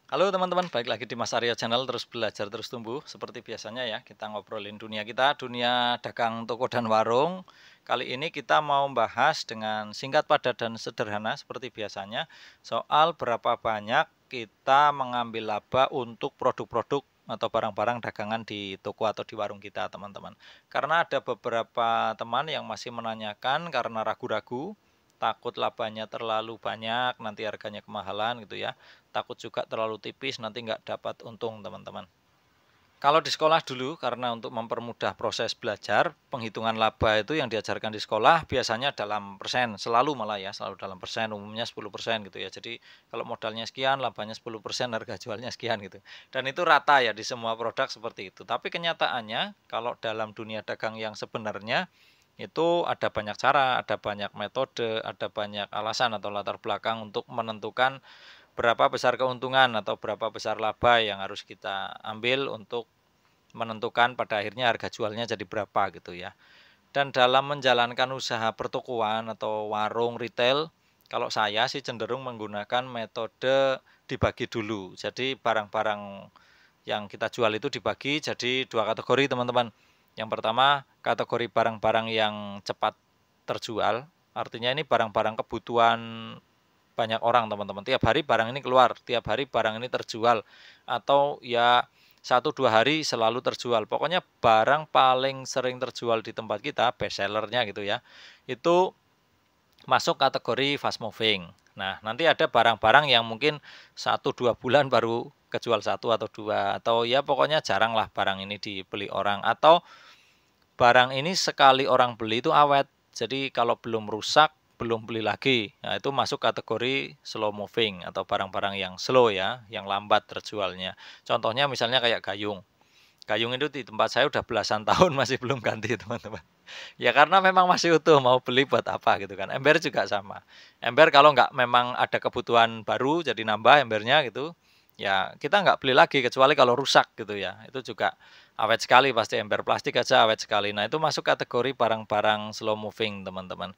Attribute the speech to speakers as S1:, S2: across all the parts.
S1: Halo teman-teman, balik lagi di Mas Aryo Channel, terus belajar terus tumbuh. Seperti biasanya ya, kita ngobrolin dunia kita, dunia dagang toko dan warung. Kali ini kita mau bahas dengan singkat, padat, dan sederhana seperti biasanya soal berapa banyak kita mengambil laba untuk produk-produk atau barang-barang dagangan di toko atau di warung kita, teman-teman. Karena ada beberapa teman yang masih menanyakan karena ragu-ragu, takut labanya terlalu banyak, nanti harganya kemahalan gitu ya. Takut juga terlalu tipis, nanti nggak dapat untung teman-teman. Kalau di sekolah dulu, karena untuk mempermudah proses belajar, penghitungan laba itu yang diajarkan di sekolah biasanya dalam persen, selalu malah ya, selalu dalam persen, umumnya 10% gitu ya. Jadi kalau modalnya sekian, labanya 10%, harga jualnya sekian gitu. Dan itu rata ya di semua produk seperti itu. Tapi kenyataannya, kalau dalam dunia dagang yang sebenarnya, itu ada banyak cara, ada banyak metode, ada banyak alasan atau latar belakang untuk menentukan berapa besar keuntungan atau berapa besar laba yang harus kita ambil untuk menentukan pada akhirnya harga jualnya jadi berapa gitu ya. Dan dalam menjalankan usaha pertokoan atau warung retail, kalau saya sih cenderung menggunakan metode dibagi dulu. Jadi barang-barang yang kita jual itu dibagi jadi dua kategori teman-teman. Yang pertama kategori barang-barang yang cepat terjual, artinya ini barang-barang kebutuhan banyak orang teman-teman. Tiap hari barang ini keluar, tiap hari barang ini terjual, atau ya 1-2 hari selalu terjual. Pokoknya barang paling sering terjual di tempat kita, best sellernya gitu ya, itu masuk kategori fast moving. Nah, nanti ada barang-barang yang mungkin 1-2 bulan baru kejual satu atau dua, atau ya pokoknya jarang lah barang ini dibeli orang, atau barang ini sekali orang beli itu awet. Jadi kalau belum rusak, belum beli lagi. Nah, itu masuk kategori slow moving atau barang-barang yang slow ya, yang lambat terjualnya. Contohnya misalnya kayak gayung. Gayung itu di tempat saya udah belasan tahun masih belum ganti, teman-teman. Ya karena memang masih utuh, mau beli buat apa gitu kan. Ember juga sama. Ember kalau nggak memang ada kebutuhan baru jadi nambah embernya gitu, ya kita nggak beli lagi kecuali kalau rusak gitu ya. Itu juga awet sekali, pasti ember plastik aja awet sekali. Nah itu masuk kategori barang-barang slow moving teman-teman.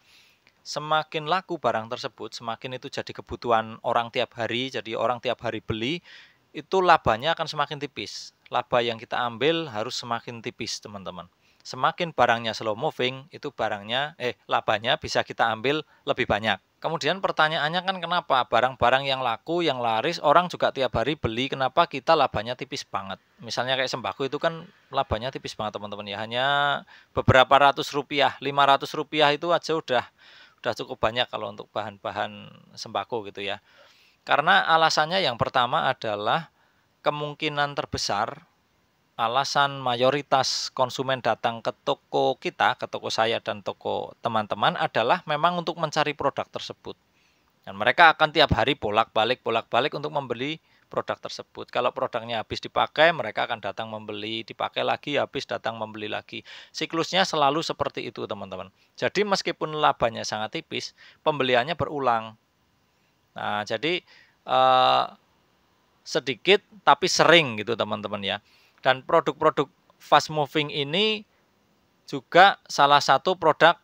S1: Semakin laku barang tersebut, semakin itu jadi kebutuhan orang tiap hari, jadi orang tiap hari beli, itu labanya akan semakin tipis. Laba yang kita ambil harus semakin tipis, teman-teman. Semakin barangnya slow moving, itu labanya bisa kita ambil lebih banyak. Kemudian pertanyaannya kan kenapa barang-barang yang laku, yang laris, orang juga tiap hari beli, kenapa kita labanya tipis banget? Misalnya kayak sembako itu kan labanya tipis banget teman-teman ya, hanya beberapa ratus rupiah, 500 rupiah itu aja udah cukup banyak kalau untuk bahan-bahan sembako gitu ya. Karena alasannya yang pertama adalah kemungkinan terbesar, alasan mayoritas konsumen datang ke toko kita, ke toko saya dan toko teman-teman adalah memang untuk mencari produk tersebut. Dan mereka akan tiap hari bolak-balik untuk membeli produk tersebut. Kalau produknya habis dipakai, mereka akan datang membeli, dipakai lagi, habis datang membeli lagi. Siklusnya selalu seperti itu, teman-teman. Jadi meskipun labanya sangat tipis, pembeliannya berulang. Nah, jadi eh, sedikit tapi sering gitu, teman-teman ya. Dan produk-produk fast moving ini juga salah satu produk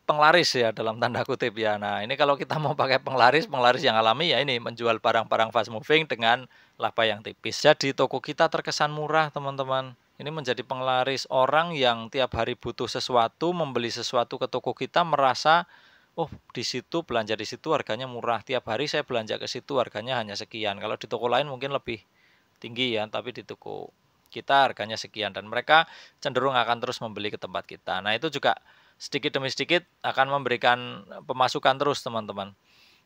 S1: penglaris ya dalam tanda kutip ya. Nah, ini kalau kita mau pakai penglaris, penglaris yang alami ya ini menjual barang-barang fast moving dengan laba yang tipis. Jadi toko kita terkesan murah, teman-teman. Ini menjadi penglaris, orang yang tiap hari butuh sesuatu, membeli sesuatu ke toko kita merasa, oh di situ belanja di situ harganya murah. Tiap hari saya belanja ke situ harganya hanya sekian. Kalau di toko lain mungkin lebih tinggi ya, tapi di toko kita harganya sekian dan mereka cenderung akan terus membeli ke tempat kita. Nah, itu juga sedikit demi sedikit akan memberikan pemasukan terus, teman-teman.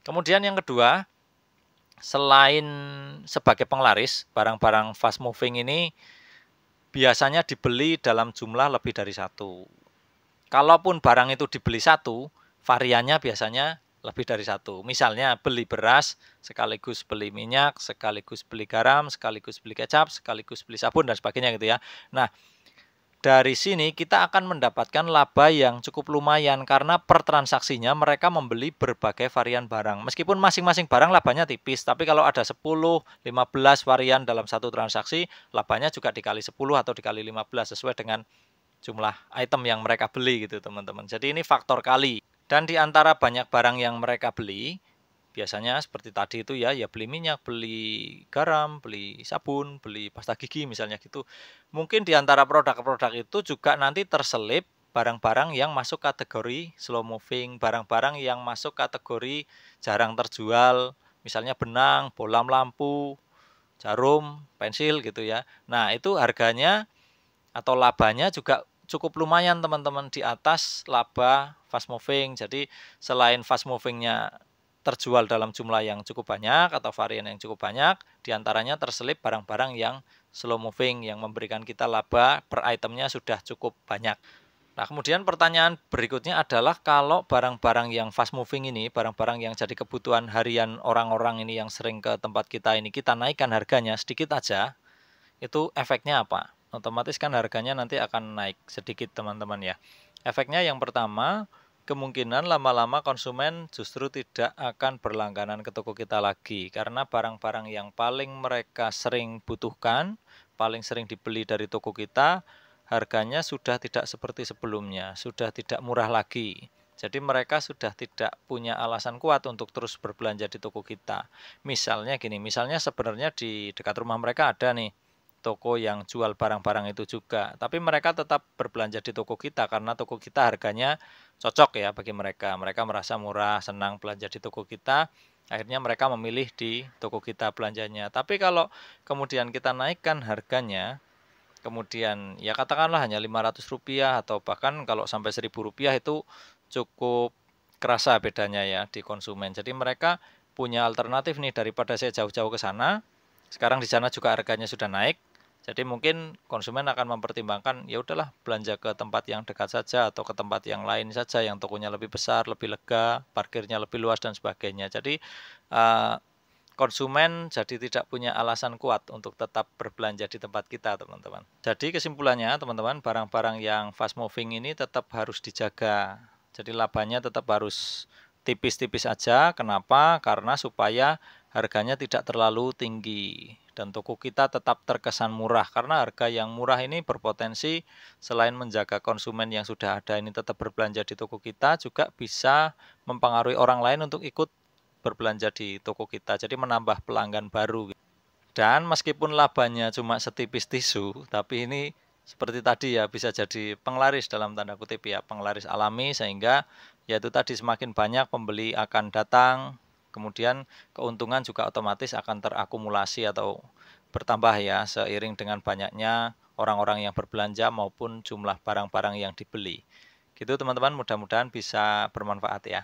S1: Kemudian yang kedua, selain sebagai penglaris, barang-barang fast moving ini biasanya dibeli dalam jumlah lebih dari satu. Kalaupun barang itu dibeli satu, variannya biasanya lebih dari satu. Misalnya beli beras, sekaligus beli minyak, sekaligus beli garam, sekaligus beli kecap, sekaligus beli sabun dan sebagainya gitu ya. Nah, dari sini kita akan mendapatkan laba yang cukup lumayan karena per transaksinya mereka membeli berbagai varian barang. Meskipun masing-masing barang labanya tipis, tapi kalau ada 10, 15 varian dalam satu transaksi, labanya juga dikali 10 atau dikali 15 sesuai dengan jumlah item yang mereka beli gitu, teman-teman. Jadi ini faktor kali. Dan di antara banyak barang yang mereka beli, biasanya seperti tadi itu ya, ya beli minyak, beli garam, beli sabun, beli pasta gigi misalnya gitu. Mungkin di antara produk-produk itu juga nanti terselip barang-barang yang masuk kategori slow moving, barang-barang yang masuk kategori jarang terjual, misalnya benang, bolam lampu, jarum, pensil gitu ya. Nah, itu harganya atau labanya juga cukup lumayan teman-teman, di atas laba fast moving. Jadi selain fast movingnya terjual dalam jumlah yang cukup banyak atau varian yang cukup banyak, diantaranya terselip barang-barang yang slow moving yang memberikan kita laba per itemnya sudah cukup banyak. Nah, kemudian pertanyaan berikutnya adalah kalau barang-barang yang fast moving ini, barang-barang yang jadi kebutuhan harian orang-orang ini yang sering ke tempat kita ini, kita naikkan harganya sedikit aja, itu efeknya apa? Otomatis kan harganya nanti akan naik sedikit teman-teman ya. Efeknya yang pertama, kemungkinan lama-lama konsumen justru tidak akan berlangganan ke toko kita lagi. Karena barang-barang yang paling mereka sering butuhkan, paling sering dibeli dari toko kita, harganya sudah tidak seperti sebelumnya, sudah tidak murah lagi. Jadi mereka sudah tidak punya alasan kuat untuk terus berbelanja di toko kita. Misalnya gini, misalnya sebenarnya di dekat rumah mereka ada nih toko yang jual barang-barang itu juga. Tapi mereka tetap berbelanja di toko kita karena toko kita harganya cocok ya bagi mereka. Mereka merasa murah, senang belanja di toko kita. Akhirnya mereka memilih di toko kita belanjanya. Tapi kalau kemudian kita naikkan harganya, kemudian ya katakanlah hanya Rp500 atau bahkan kalau sampai Rp1.000 itu cukup kerasa bedanya ya di konsumen. Jadi mereka punya alternatif nih, daripada saya jauh-jauh ke sana. Sekarang di sana juga harganya sudah naik. Jadi mungkin konsumen akan mempertimbangkan ya udahlah belanja ke tempat yang dekat saja atau ke tempat yang lain saja yang tokonya lebih besar, lebih lega, parkirnya lebih luas dan sebagainya. Jadi konsumen jadi tidak punya alasan kuat untuk tetap berbelanja di tempat kita, teman-teman. Jadi kesimpulannya, teman-teman, barang-barang yang fast moving ini tetap harus dijaga. Jadi labanya tetap harus tipis-tipis aja. Kenapa? Karena supaya harganya tidak terlalu tinggi dan toko kita tetap terkesan murah, karena harga yang murah ini berpotensi selain menjaga konsumen yang sudah ada ini tetap berbelanja di toko kita, juga bisa mempengaruhi orang lain untuk ikut berbelanja di toko kita, jadi menambah pelanggan baru. Dan meskipun labanya cuma setipis tisu, tapi ini seperti tadi ya, bisa jadi penglaris dalam tanda kutip ya, penglaris alami, sehingga yaitu tadi semakin banyak pembeli akan datang, kemudian keuntungan juga otomatis akan terakumulasi atau bertambah ya seiring dengan banyaknya orang-orang yang berbelanja maupun jumlah barang-barang yang dibeli. Gitu teman-teman, mudah-mudahan bisa bermanfaat ya.